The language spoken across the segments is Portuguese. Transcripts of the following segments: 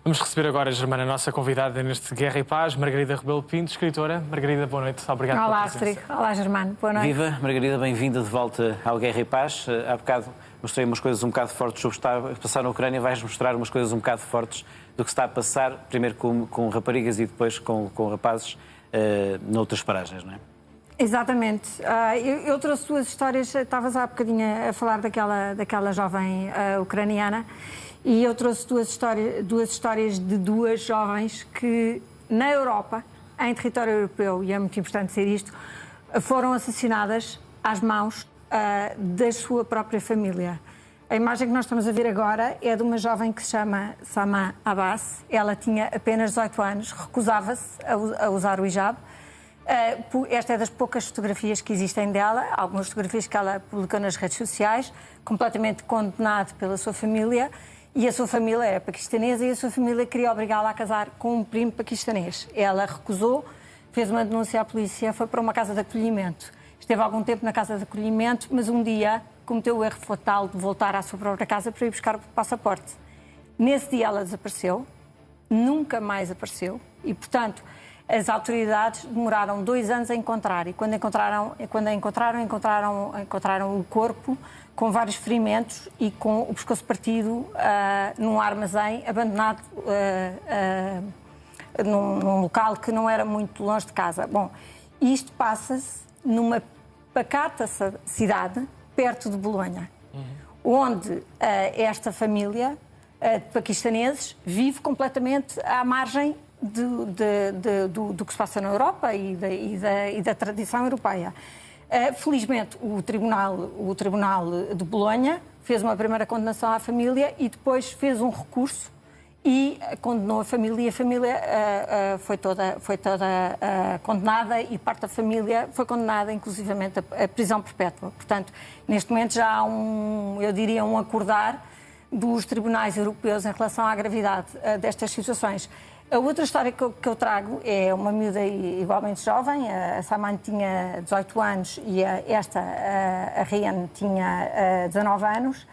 Vamos receber agora, Germana, a nossa convidada neste Guerra e Paz, Margarida Rebelo Pinto, escritora. Margarida, boa noite. Obrigado pela presença. Olá, Rodrigo. Olá, Germano. Boa noite. Viva, Margarida, bem-vinda de volta ao Guerra e Paz. Há bocado mostrei umas coisas um bocado fortes sobre o que está a passar na Ucrânia. Vais mostrar umas coisas um bocado fortes do que está a passar, primeiro com raparigas e depois com rapazes noutras paragens, não é? Exatamente. Eu trouxe duas histórias. Estavas há bocadinho a falar daquela jovem ucraniana e eu trouxe duas histórias de duas jovens que, na Europa, em território europeu, e é muito importante dizer isto, foram assassinadas às mãos da sua própria família. A imagem que nós estamos a ver agora é de uma jovem que se chama Saman Abbas. Ela tinha apenas 18 anos, recusava-se a usar o hijab. Esta é das poucas fotografias que existem dela, algumas fotografias que ela publicou nas redes sociais, completamente condenada pela sua família, e a sua família era paquistanesa e a sua família queria obrigá-la a casar com um primo paquistanês. Ela recusou, fez uma denúncia à polícia, foi para uma casa de acolhimento. Esteve algum tempo na casa de acolhimento, mas um dia cometeu o erro fatal de voltar à sua própria casa para ir buscar o passaporte. Nesse dia ela desapareceu, nunca mais apareceu e, portanto, as autoridades demoraram 2 anos a encontrar e quando a encontraram o corpo com vários ferimentos e com o pescoço partido num armazém abandonado num local que não era muito longe de casa. Bom, isto passa-se numa pacata cidade perto de Bolonha, onde esta família de paquistaneses vive completamente à margem do que se passa na Europa e da tradição europeia. Felizmente, o Tribunal de Bolonha fez uma primeira condenação à família e depois fez um recurso e condenou a família. E a família foi toda condenada e parte da família foi condenada, inclusivamente, a prisão perpétua. Portanto, neste momento já há um acordar dos tribunais europeus em relação à gravidade destas situações. A outra história que eu trago é uma miúda igualmente jovem. A Saman tinha 18 anos e a Rian tinha 19 anos.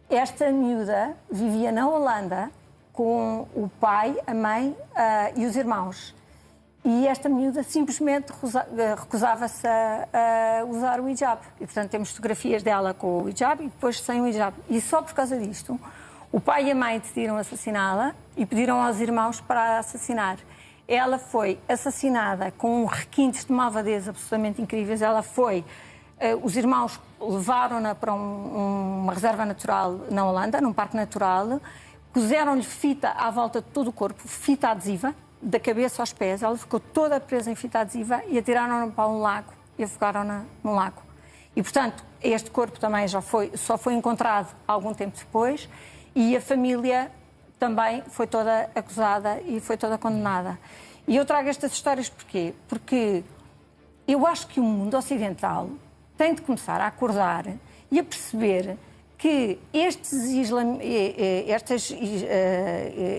Esta miúda vivia na Holanda com o pai, a mãe e os irmãos. E esta miúda simplesmente recusava-se a usar o hijab. E, portanto, temos fotografias dela com o hijab e depois sem o hijab. E só por causa disto, o pai e a mãe decidiram assassiná-la e pediram aos irmãos para a assassinar. Ela foi assassinada com requintes de malvadez absolutamente incríveis. Os irmãos levaram-na para uma reserva natural na Holanda, num parque natural, puseram-lhe fita à volta de todo o corpo, fita adesiva, da cabeça aos pés. Ela ficou toda presa em fita adesiva e atiraram-na para um lago e afogaram-na no lago. E, portanto, este corpo também só foi encontrado algum tempo depois. E a família também foi toda acusada e foi toda condenada. E eu trago estas histórias porquê? Porque eu acho que o mundo ocidental tem de começar a acordar e a perceber que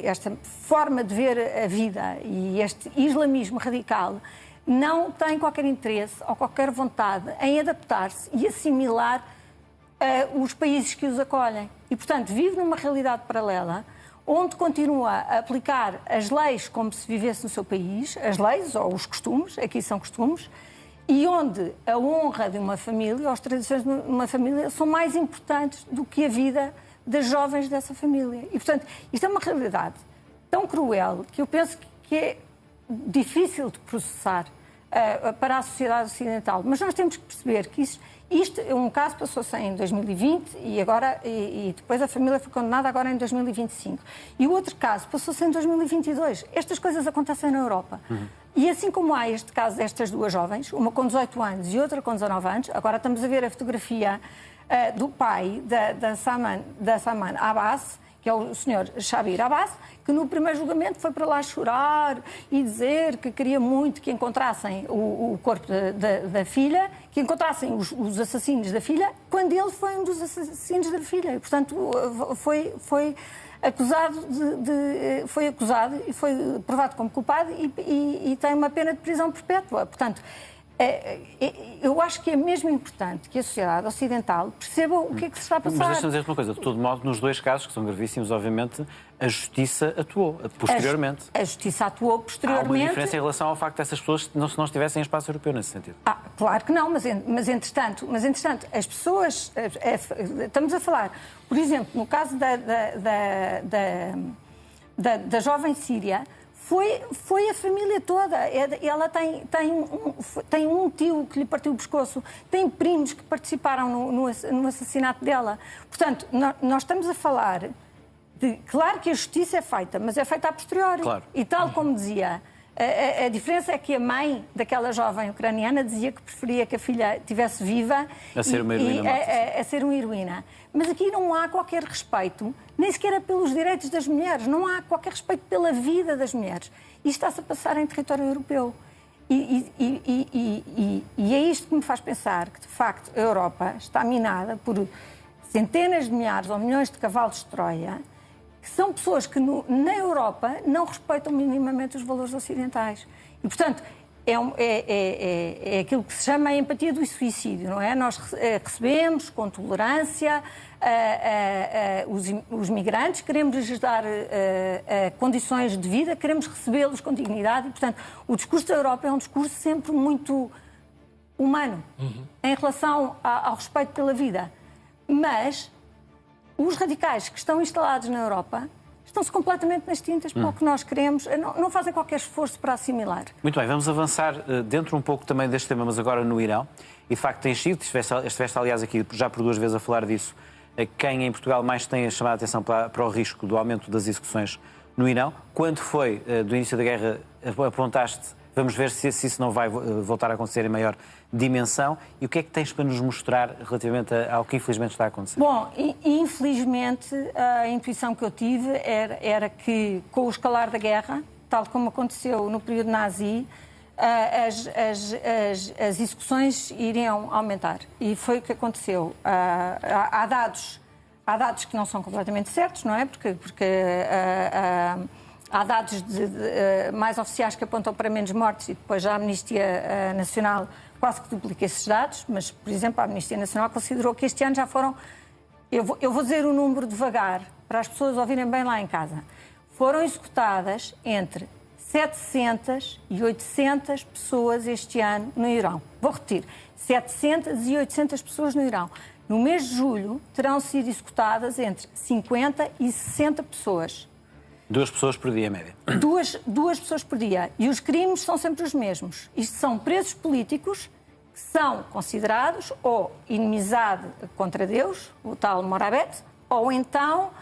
esta forma de ver a vida e este islamismo radical não tem qualquer interesse ou qualquer vontade em adaptar-se e assimilar os países que os acolhem. E, portanto, vive numa realidade paralela onde continua a aplicar as leis como se vivesse no seu país, as leis ou os costumes, aqui são costumes, e onde a honra de uma família, ou as tradições de uma família, são mais importantes do que a vida das jovens dessa família. E, portanto, isto é uma realidade tão cruel que eu penso que é difícil de processar para a sociedade ocidental. Mas nós temos que perceber que isto é um caso que passou-se em 2020 e depois a família foi condenada agora em 2025. E o outro caso passou-se em 2022. Estas coisas acontecem na Europa. E assim como há este caso destas duas jovens, uma com 18 anos e outra com 19 anos, agora estamos a ver a fotografia do pai da Saman Abbas, que é o senhor Shabir Abbas, que no primeiro julgamento foi para lá chorar e dizer que queria muito que encontrassem o corpo da filha, que encontrassem os assassinos da filha, quando ele foi um dos assassinos da filha. E, portanto, foi acusado e foi provado como culpado e tem uma pena de prisão perpétua. Portanto, Eu acho que é mesmo importante que a sociedade ocidental perceba o que é que se está a passar. Mas deixa-me dizer-te uma coisa. De todo modo, nos dois casos, que são gravíssimos, obviamente, a Justiça atuou posteriormente. A Justiça atuou posteriormente. Há uma diferença em relação ao facto dessas pessoas não estivessem em espaço europeu nesse sentido. Claro que não, mas entretanto, as pessoas... Estamos a falar, por exemplo, no caso da jovem síria, foi a família toda. Ela tem um tio que lhe partiu o pescoço, tem primos que participaram no assassinato dela. Portanto, nós estamos a falar de... Claro que a justiça é feita, mas é feita a posteriori. Claro. E tal como dizia... A diferença é que a mãe daquela jovem ucraniana dizia que preferia que a filha estivesse viva a ser uma heroína. A ser uma heroína. Mas aqui não há qualquer respeito, nem sequer pelos direitos das mulheres, não há qualquer respeito pela vida das mulheres. Isto está-se a passar em território europeu. E é isto que me faz pensar que, de facto, a Europa está minada por centenas de milhares ou milhões de cavalos de Troia, que são pessoas que na Europa não respeitam minimamente os valores ocidentais. E, portanto, é aquilo que se chama a empatia do suicídio, não é? Nós recebemos com tolerância os migrantes, queremos lhes dar condições de vida, queremos recebê-los com dignidade e, portanto, o discurso da Europa é um discurso sempre muito humano em relação ao respeito pela vida. Mas os radicais que estão instalados na Europa estão-se completamente nas tintas para o que nós queremos, não fazem qualquer esforço para assimilar. Muito bem, vamos avançar dentro um pouco também deste tema, mas agora no Irão. E de facto tem sido, estiveste aliás aqui já por 2 vezes a falar disso, quem em Portugal mais tem chamado a atenção para o risco do aumento das execuções no Irão. Quando foi do início da guerra, apontaste, vamos ver se isso não vai voltar a acontecer em maior dimensão. E o que é que tens para nos mostrar relativamente ao que infelizmente está a acontecer? Bom, infelizmente a intuição que eu tive era que com o escalar da guerra, tal como aconteceu no período nazi, as execuções iriam aumentar. E foi o que aconteceu. Há dados que não são completamente certos, não é? Porque há dados mais oficiais que apontam para menos mortes e depois a Amnistia Nacional quase que duplica esses dados, mas, por exemplo, a Amnistia Nacional considerou que este ano já foram... Eu vou dizer o número devagar, para as pessoas ouvirem bem lá em casa. Foram executadas entre 700 e 800 pessoas este ano no Irão. Vou repetir, 700 e 800 pessoas no Irão. No mês de julho terão sido executadas entre 50 e 60 pessoas. 2 pessoas por dia, em média. Duas pessoas por dia. E os crimes são sempre os mesmos. Isto são presos políticos que são considerados ou inimizade contra Deus, o tal Morabet, ou então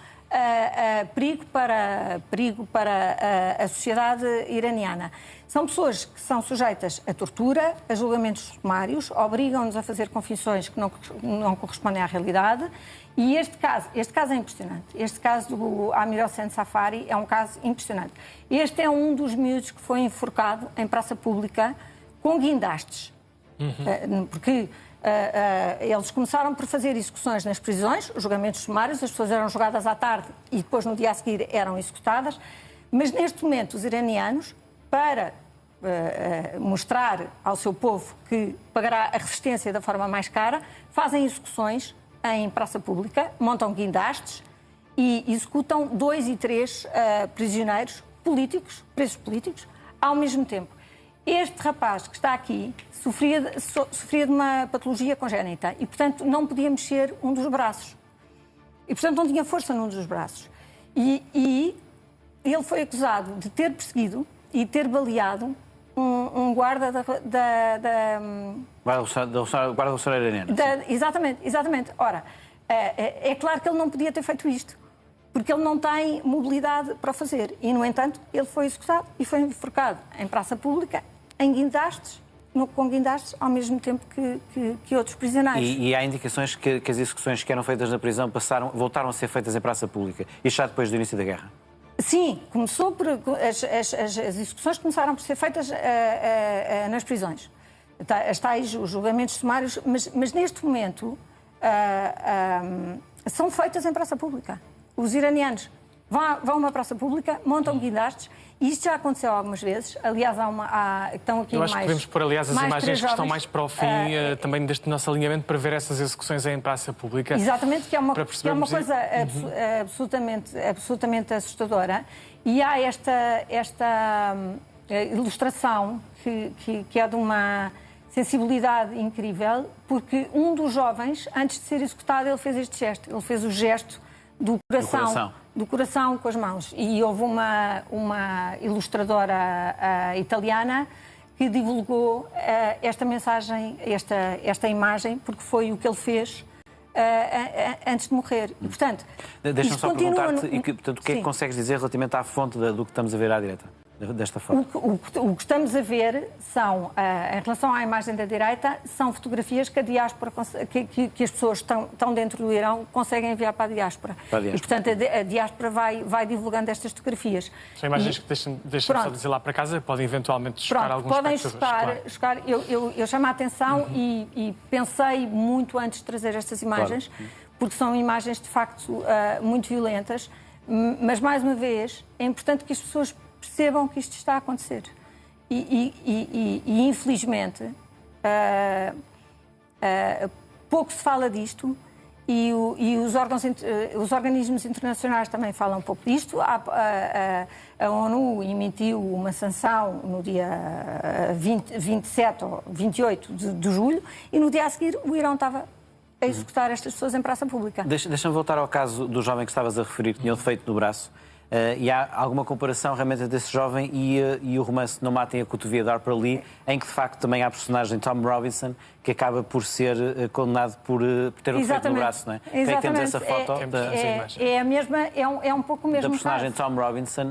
perigo para a sociedade iraniana. São pessoas que são sujeitas a tortura, a julgamentos sumários, obrigam-nos a fazer confissões que não correspondem à realidade. E este caso é impressionante. Este caso do Amir Hossein Safari é um caso impressionante. Este é um dos miúdos que foi enforcado em praça pública com guindastes. Porque eles começaram por fazer execuções nas prisões, julgamentos sumários, as pessoas eram julgadas à tarde e depois no dia a seguir eram executadas. Mas neste momento os iranianos, para mostrar ao seu povo que pagará a resistência da forma mais cara, fazem execuções em praça pública, montam guindastes e executam 2 e 3 prisioneiros políticos, presos políticos, ao mesmo tempo. Este rapaz que está aqui sofria de uma patologia congénita e, portanto, não podia mexer um dos braços. E, portanto, não tinha força num dos braços. E ele foi acusado de ter perseguido e ter baleado um guarda da Guarda Nacional Iraniana. Exatamente. Ora, é claro que ele não podia ter feito isto, porque ele não tem mobilidade para o fazer. E, no entanto, ele foi executado e foi enforcado em praça pública, em guindastes, com guindastes, ao mesmo tempo que outros prisioneiros. E há indicações que as execuções que eram feitas na prisão voltaram a ser feitas em praça pública. Isto já depois do início da guerra? Sim, começou por... As execuções começaram por ser feitas nas prisões. As tais, os julgamentos sumários, mas neste momento são feitas em praça pública. Os iranianos vão a uma praça pública, montam guindastes, e isto já aconteceu algumas vezes. Aliás, estão aqui Eu acho mais... que podemos pôr, aliás, as mais imagens três que estão jovens, mais para o fim também deste nosso alinhamento para ver essas execuções em praça pública. Exatamente, que é uma percebermos coisa absolutamente assustadora. E há esta ilustração que é de uma sensibilidade incrível, porque um dos jovens, antes de ser executado, ele fez este gesto. Ele fez o gesto do coração com as mãos. E houve uma ilustradora italiana que divulgou esta mensagem, esta imagem, porque foi o que ele fez antes de morrer. E, portanto, deixa-me só perguntar-te, o que é que Sim. consegues dizer relativamente à fonte do que estamos a ver à direita? Desta forma. O que estamos a ver são, em relação à imagem da direita, são fotografias que a diáspora, que as pessoas que estão dentro do Irão conseguem enviar para a diáspora. E, portanto, a diáspora vai divulgando estas fotografias. São imagens que deixam só dizer lá para casa, podem eventualmente chocar alguns podem espectadores. chocar. Eu chamo a atenção e pensei muito antes de trazer estas imagens, porque são imagens, de facto, muito violentas, mas, mais uma vez, é importante que as pessoas percebam que isto está a acontecer. E infelizmente, pouco se fala disto e os organismos internacionais também falam um pouco disto. A ONU emitiu uma sanção no dia 27 ou 28 de julho e no dia a seguir o Irão estava a executar estas pessoas em praça pública. Deixa-me voltar ao caso do jovem que estavas a referir, que tinha o defeito no braço. E há alguma comparação realmente desse jovem e o romance Não Matem a Cotovia de Harper Lee, em que de facto também há a personagem Tom Robinson que acaba por ser condenado por ter um defeito no braço, não é? Exatamente. Temos essa foto é a mesma, é um pouco o mesmo da personagem caso. Tom Robinson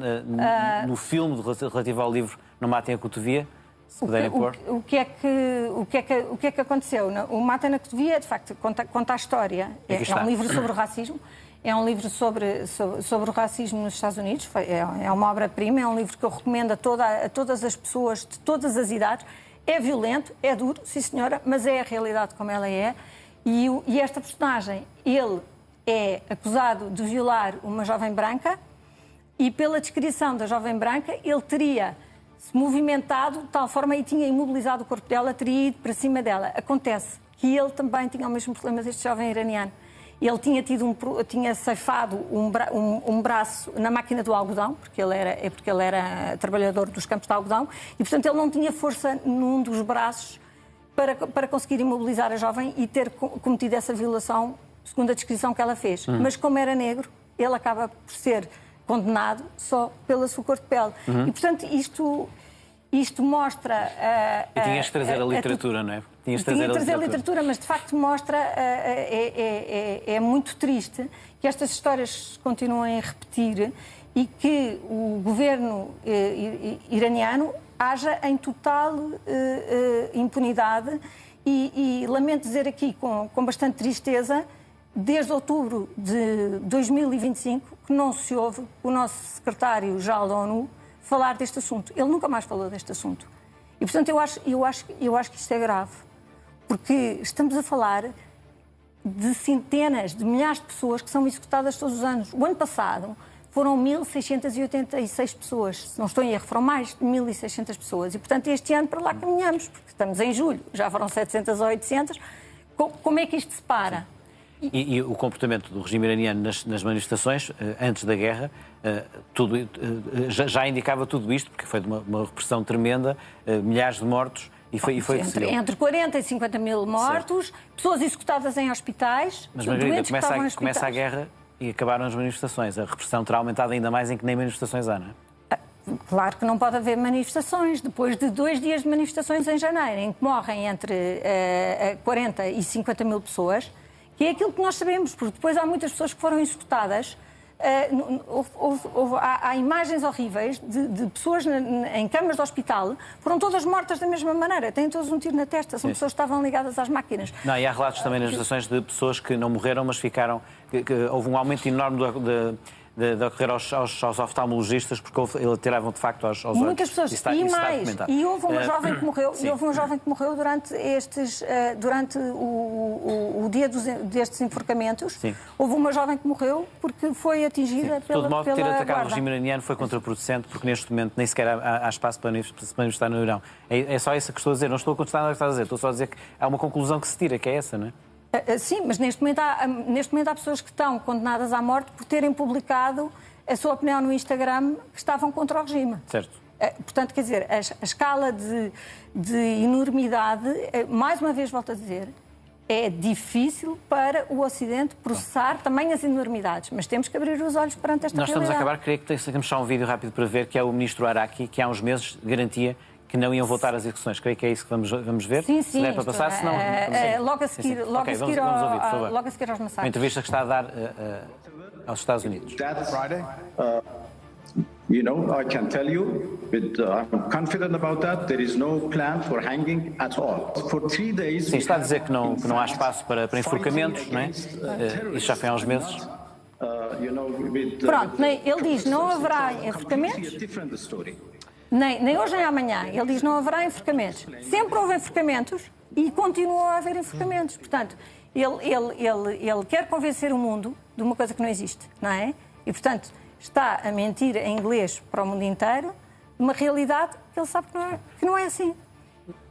no filme relativo ao livro Não Matem a Cotovia. Se puderem pôr. O que é que aconteceu? O Matem na Cotovia, de facto, conta a história. É um livro sobre o racismo. É um livro sobre o racismo nos Estados Unidos. É uma obra-prima, é um livro que eu recomendo a todas as pessoas de todas as idades. É violento, é duro, sim senhora, mas é a realidade como ela é. E esta personagem, ele é acusado de violar uma jovem branca e, pela descrição da jovem branca, ele teria se movimentado de tal forma e tinha imobilizado o corpo dela, teria ido para cima dela. Acontece que ele também tinha o mesmo problema deste jovem iraniano. Ele tinha ceifado um braço na máquina do algodão, porque ele era trabalhador dos campos de algodão, e, portanto, ele não tinha força num dos braços para conseguir imobilizar a jovem e ter cometido essa violação, segundo a descrição que ela fez. Mas, como era negro, ele acaba por ser condenado só pela sua cor de pele. E, portanto, isto mostra... E tinhas de trazer a literatura, não é? Tinha de trazer a literatura, mas de facto mostra, é muito triste que estas histórias se continuem a repetir e que o governo iraniano haja em total impunidade e lamento dizer aqui com bastante tristeza, desde outubro de 2025, que não se ouve o nosso secretário-geral da ONU falar deste assunto. Ele nunca mais falou deste assunto. E, portanto, eu acho que isto é grave. Porque estamos a falar de centenas, de milhares de pessoas que são executadas todos os anos. O ano passado foram 1.686 pessoas. Se não estou em erro, foram mais de 1.600 pessoas. E, portanto, este ano para lá caminhamos, porque estamos em julho, já foram 700 ou 800. Como é que isto se para? E o comportamento do regime iraniano nas manifestações, antes da guerra, já indicava tudo isto, porque foi de uma repressão tremenda, milhares de mortos, e foi entre 40 e 50 mil mortos, certo. Pessoas executadas em hospitais, mas, Margarida, começa a guerra e acabaram as manifestações. A repressão terá aumentado ainda mais em que nem manifestações há, não é? Claro que não pode haver manifestações. Depois de 2 dias de manifestações em janeiro, em que morrem entre 40 e 50 mil pessoas, que é aquilo que nós sabemos, porque depois há muitas pessoas que foram executadas. Há imagens horríveis de pessoas em camas de hospital, foram todas mortas da mesma maneira, têm todos um tiro na testa, são pessoas que estavam ligadas às máquinas. Não, e há relatos também nas estações de pessoas que não morreram, mas ficaram... Houve um aumento enorme de ocorrer aos oftalmologistas, porque ele tiravam de facto aos olhos. Muitas pessoas, e houve uma jovem que morreu, durante o dia destes enforcamentos. Sim. Houve uma jovem que morreu porque foi atingida pela guarda. De todo modo, ter atacado o regime iraniano foi contraproducente, porque neste momento nem sequer há espaço para manifestar no Irão. É só isso que estou a dizer, não estou a contestar nada que estás a dizer, estou só a dizer que há uma conclusão que se tira, que é essa, não é? Sim, mas neste momento há pessoas que estão condenadas à morte por terem publicado a sua opinião no Instagram que estavam contra o regime. Certo. Portanto, quer dizer, a escala de enormidade, mais uma vez volto a dizer, é difícil para o Ocidente processar também as enormidades, mas temos que abrir os olhos perante esta realidade. Nós estamos a acabar, creio que temos só um vídeo rápido para ver, que é o ministro Araki, que há uns meses garantia que não iam voltar às execuções. Creio que é isso que vamos ver. Sim. Se der para passar, senão... Logo a seguir, vamos ouvir, por favor. Logo a seguir aos massacres. Uma entrevista que está a dar aos Estados Unidos. Friday? I can tell you, I'm confident about that. There is no plan for hanging at all. For 3 days. Sim, está a dizer que não há espaço para enforcamentos, não é? Isso já foi há uns meses. Pronto, ele diz não haverá enforcamentos. Nem hoje nem amanhã. Ele diz que não haverá enforcamentos. Sempre houve enforcamentos e continuou a haver enforcamentos. Portanto, ele quer convencer o mundo de uma coisa que não existe, não é? E, portanto, está a mentir em inglês para o mundo inteiro de uma realidade que ele sabe que não é assim.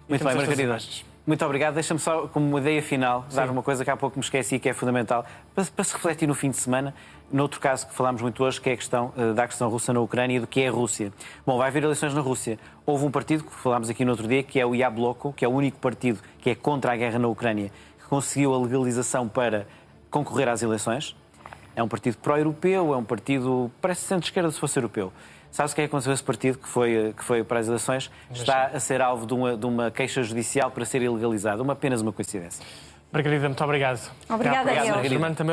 Muito bem, Margarida. Muito obrigado. Deixa-me só, como uma ideia final, dar uma coisa que há pouco me esqueci, que é fundamental, para se refletir no fim de semana, noutro caso que falámos muito hoje, que é a questão da questão russa na Ucrânia e do que é a Rússia. Bom, vai haver eleições na Rússia. Houve um partido, que falámos aqui no outro dia, que é o Yabloko, que é o único partido que é contra a guerra na Ucrânia, que conseguiu a legalização para concorrer às eleições. É um partido pró-europeu, é um partido, parece centro-esquerda se fosse europeu. Sabes o que é que aconteceu a esse partido que foi para as eleições? Está a ser alvo de uma queixa judicial para ser ilegalizado. Apenas uma coincidência. Margarida, muito obrigado. Obrigada, Margarida.